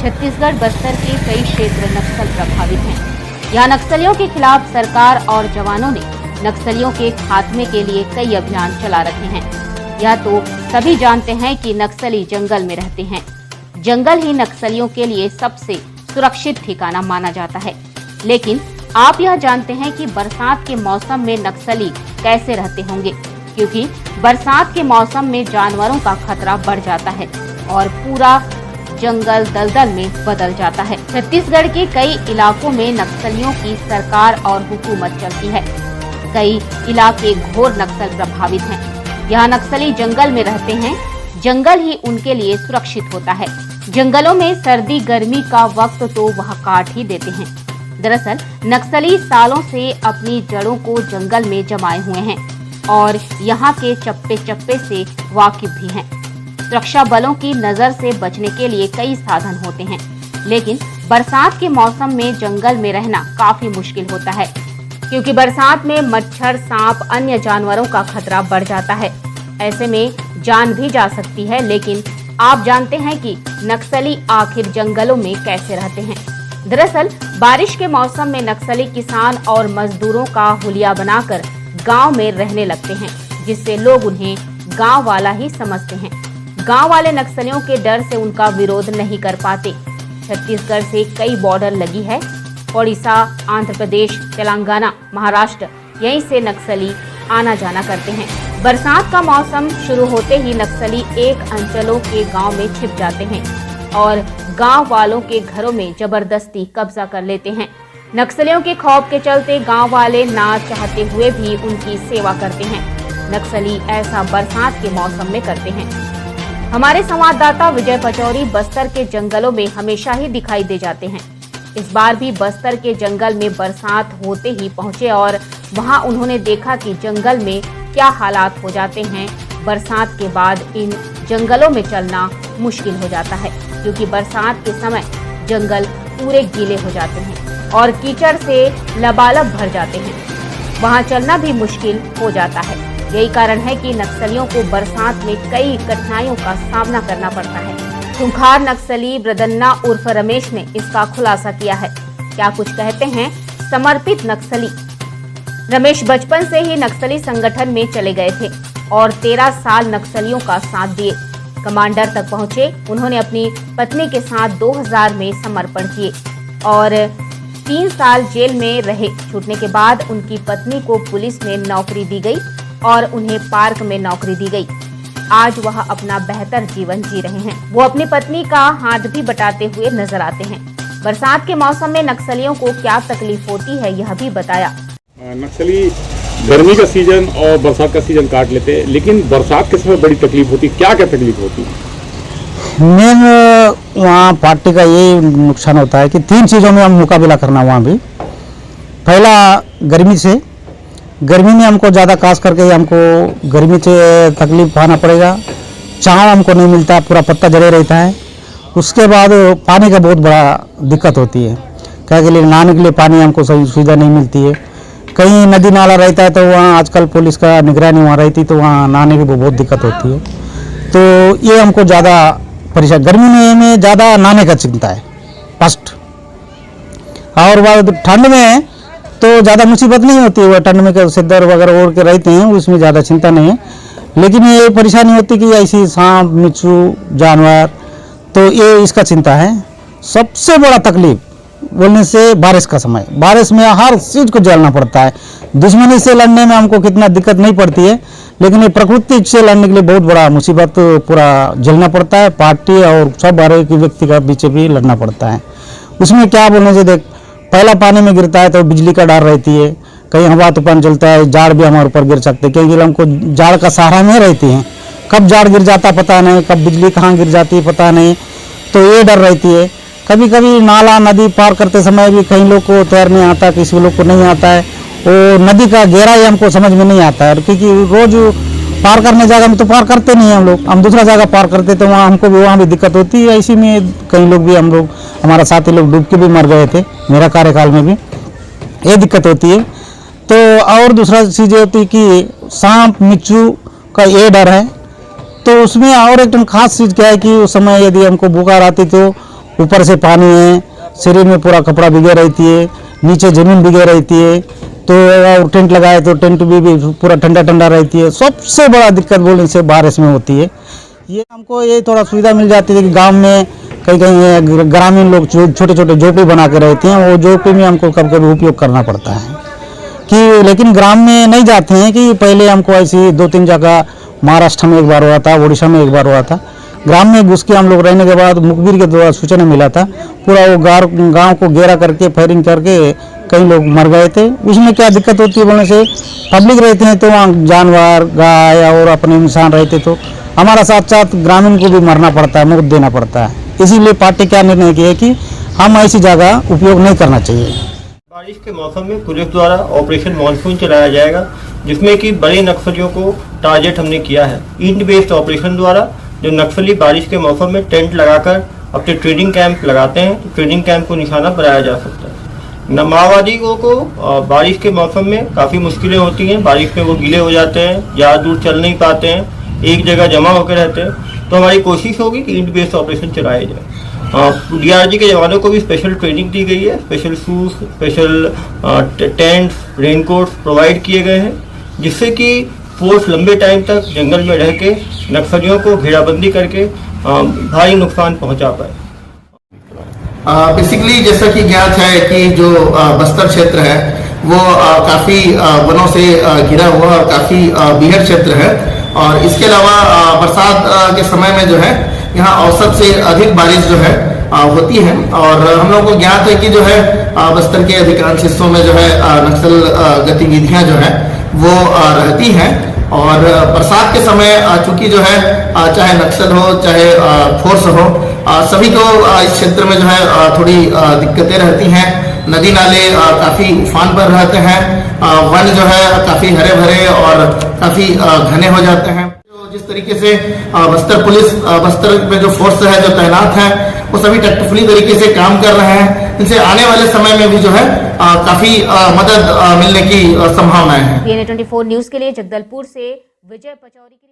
छत्तीसगढ़ बस्तर के कई क्षेत्र नक्सल प्रभावित हैं। यहाँ नक्सलियों के खिलाफ सरकार और जवानों ने नक्सलियों के खात्मे के लिए कई अभियान चला रखे हैं। यह तो सभी जानते हैं कि नक्सली जंगल में रहते हैं। जंगल ही नक्सलियों के लिए सबसे सुरक्षित ठिकाना माना जाता है। लेकिन आप यह जानते हैं कि बरसात के मौसम में नक्सली कैसे रहते होंगे, क्योंकि बरसात के मौसम में जानवरों का खतरा बढ़ जाता है और पूरा जंगल दलदल में बदल जाता है। छत्तीसगढ़ के कई इलाकों में नक्सलियों की सरकार और हुकूमत चलती है। कई इलाके घोर नक्सल प्रभावित हैं। यहाँ नक्सली जंगल में रहते हैं। जंगल ही उनके लिए सुरक्षित होता है। जंगलों में सर्दी गर्मी का वक्त तो वह काट ही देते हैं। दरअसल नक्सली सालों से अपनी जड़ों को जंगल में जमाए हुए हैं और यहाँ के चप्पे चप्पे से वाकिफ भी हैं। सुरक्षा बलों की नजर से बचने के लिए कई साधन होते हैं, लेकिन बरसात के मौसम में जंगल में रहना काफी मुश्किल होता है, क्योंकि बरसात में मच्छर, सांप, अन्य जानवरों का खतरा बढ़ जाता है। ऐसे में जान भी जा सकती है। लेकिन आप जानते हैं कि नक्सली आखिर जंगलों में कैसे रहते हैं? दरअसल बारिश के मौसम में नक्सली किसान और मजदूरों का हुलिया बनाकर गांव में रहने लगते हैं, जिससे लोग उन्हें गांव वाला ही समझते हैं। गांव वाले नक्सलियों के डर से उनका विरोध नहीं कर पाते। छत्तीसगढ़ से कई बॉर्डर लगी है। ओडिशा, आंध्र प्रदेश, तेलंगाना, महाराष्ट्र, यहीं से नक्सली आना जाना करते हैं। बरसात का मौसम शुरू होते ही नक्सली एक अंचलों के गांव में छिप जाते हैं और गांव वालों के घरों में जबरदस्ती कब्जा कर लेते हैं। नक्सलियों के खौफ के चलते गांव वाले ना चाहते हुए भी उनकी सेवा करते हैं। नक्सली ऐसा बरसात के मौसम में करते हैं। हमारे संवाददाता विजय पचौरी बस्तर के जंगलों में हमेशा ही दिखाई दे जाते हैं। इस बार भी बस्तर के जंगल में बरसात होते ही पहुंचे और वहां उन्होंने देखा कि जंगल में क्या हालात हो जाते हैं। बरसात के बाद इन जंगलों में चलना मुश्किल हो जाता है, क्योंकि बरसात के समय जंगल पूरे गीले हो जाते हैं और कीचड़ से लबालब भर जाते हैं। वहां चलना भी मुश्किल हो जाता है। यही कारण है कि नक्सलियों को बरसात में कई कठिनाइयों का सामना करना पड़ता है। खूंखार नक्सली ब्रदन्ना उर्फ रमेश ने इसका खुलासा किया है। क्या कुछ कहते हैं समर्पित नक्सली। रमेश बचपन से ही नक्सली संगठन में चले गए थे और 13 साल नक्सलियों का साथ दिए। कमांडर तक पहुंचे। उन्होंने अपनी पत्नी के साथ 2000 में समर्पण किए और 3 साल जेल में रहे। छूटने के बाद उनकी पत्नी को पुलिस में नौकरी दी गई और उन्हें पार्क में नौकरी दी गई। आज वह अपना बेहतर जीवन जी रहे हैं। वो अपनी पत्नी का हाथ भी बटाते हुए नजर आते हैं। बरसात के मौसम में नक्सलियों को क्या तकलीफ होती है, यह भी बताया। नक्सली गर्मी का सीजन और बरसात का सीजन काट लेते हैं, लेकिन बरसात के समय बड़ी तकलीफ होती है। क्या क्या तकलीफ होती है? मेन वहाँ पार्टी का ये नुकसान होता है कि 3 चीज़ों में हम मुकाबला करना। वहाँ भी पहला गर्मी से, गर्मी में हमको ज़्यादा खास करके हमको गर्मी से तकलीफ उठाना पड़ेगा। छाँव हमको नहीं मिलता, पूरा पत्ता जले रहता है। उसके बाद पानी का बहुत बड़ा दिक्कत होती है। क्या के लिए नहाने के लिए पानी हमको सही सुविधा नहीं मिलती है। कहीं नदी नाला रहता है तो वहाँ आजकल पुलिस का निगरानी वहाँ रहती, तो वहाँ नहाने की बहुत दिक्कत होती है। तो ये हमको ज़्यादा परेशान, गर्मी में ज़्यादा नहाने का चिंता है फर्स्ट। और बाद ठंड में तो ज़्यादा मुसीबत नहीं होती है। वह ठंड में क्या सिद्दर वगैरह ओढ़ के रहते हैं, उसमें ज़्यादा चिंता नहीं है। लेकिन ये परेशानी होती कि ऐसी सांप, मिच्छू, जानवर, तो ये इसका चिंता है। सबसे बड़ा तकलीफ बोलने से बारिश का समय। बारिश में हर चीज़ को झेलना पड़ता है। दुश्मनी से लड़ने में हमको कितना दिक्कत नहीं पड़ती है, लेकिन ये प्रकृति से लड़ने के लिए बहुत बड़ा मुसीबत पूरा झेलना पड़ता है। पार्टी और सब हर एक व्यक्ति का पीछे भी लड़ना पड़ता है। उसमें क्या बोलने से देख, पहला पानी में गिरता है तो बिजली का डर रहती है। कहीं हवा तूफान चलता है, झाड़ भी हमारे ऊपर गिर सकते हैं, क्योंकि हमको झाड़ का सहारा में रहती है। कब झाड़ गिर जाता पता नहीं, कब बिजली कहाँ गिर जाती है पता नहीं, तो ये डर रहती है। कभी कभी नाला नदी पार करते समय भी कई लोग को तैरने आता, किसी लोग को नहीं आता है। वो नदी का गहराई हमको समझ में नहीं आता है, क्योंकि रोज पार करने जगह में तो पार करते नहीं हम लोग, हम दूसरा जगह पार करते तो वहाँ हमको भी वहाँ भी दिक्कत होती है। इसी में कई लोग भी, हम लोग हमारा साथी लोग डूब के भी मर गए थे, मेरा कार्यकाल में भी ये दिक्कत होती है। तो और दूसरा चीज़ होती है कि सांप मिच्छू का ये डर है। तो उसमें और एक खास चीज़ क्या है कि उस समय यदि हमको बुखार आती तो ऊपर से पानी है, शरीर में पूरा कपड़ा भिगे रहती है, नीचे ज़मीन भिगे रहती है, तो टेंट लगाए तो टेंट भी पूरा ठंडा ठंडा रहती है। सबसे बड़ा दिक्कत बोलने से बारिश में होती है। ये हमको ये थोड़ा सुविधा मिल जाती है कि गांव में कहीं कहीं ग्रामीण लोग छोटे छोटे झोपड़ी बना के रहते हैं, वो झोपड़ी में हमको कभी कभी उपयोग करना पड़ता है कि, लेकिन ग्राम में नहीं जाते हैं कि पहले हमको ऐसी 2-3 जगह महाराष्ट्र में एक बार हुआ था, उड़ीसा में एक बार हुआ था। ग्राम में घुस के हम लोग रहने के बाद मुखबिर के द्वारा सूचना मिला था, पूरा वो गांव को घेरा करके फायरिंग करके कई लोग मर गए थे। उसमें क्या दिक्कत होती है बोलने से, पब्लिक रहते हैं तो वहाँ जानवर गाय और अपने इंसान रहते तो हमारा साथ साथ ग्रामीण को भी मरना पड़ता है, मुक्त देना पड़ता है। इसीलिए पार्टी क्या निर्णय किया कि हम ऐसी जगह उपयोग नहीं करना चाहिए। बारिश के मौसम में पुलिस द्वारा ऑपरेशन मानसून चलाया जाएगा, जिसमें कि बड़े नक्सलियों को टारगेट हमने किया है। ईंट बेस्ड ऑपरेशन द्वारा जो नक्सली बारिश के मौसम में टेंट लगाकर अपने ट्रेनिंग कैंप लगाते हैं, तो ट्रेनिंग कैंप को निशाना बनाया जा सकता है। माओवादियों को बारिश के मौसम में काफ़ी मुश्किलें होती हैं, बारिश में वो गीले हो जाते हैं, ज़्यादा दूर चल नहीं पाते हैं, एक जगह जमा होकर रहते हैं। तो हमारी कोशिश होगी कि ईंट बेस्ड ऑपरेशन चलाया जाए। डीआरजी के जवानों को भी स्पेशल ट्रेनिंग दी गई है, special shoes, special tents, raincoats provide किए गए हैं, जिससे कि फोर्स लंबे टाइम तक जंगल में रह के नक्सलियों को घेराबंदी करके भारी नुकसान पहुंचा पाए। बेसिकली जैसा कि ज्ञात है कि जो बस्तर क्षेत्र है वो काफ़ी वनों से घिरा हुआ और काफ़ी बीहड़ क्षेत्र है, और इसके अलावा बरसात के समय में जो है यहाँ औसत से अधिक बारिश जो है होती है। और हम लोगों को ज्ञात है कि जो है बस्तर के अधिकांश हिस्सों में जो है नक्सल गतिविधियाँ जो है वो रहती हैं। और बरसात के समय चूंकि जो है चाहे नक्सल हो चाहे फोर्स हो, सभी को इस क्षेत्र में जो है थोड़ी दिक्कतें रहती हैं। नदी नाले काफ़ी उफान पर रहते हैं, वन जो है काफ़ी हरे भरे और काफ़ी घने हो जाते हैं। जिस तरीके से बस्तर पुलिस, बस्तर में जो फोर्स है जो तैनात है, वो सभी टैक्टफुली तरीके से काम कर रहे हैं। इनसे आने वाले समय में भी जो है काफ़ी मदद मिलने की संभावनाएं हैं। PNA 24 न्यूज के लिए जगदलपुर से विजय पचौरी की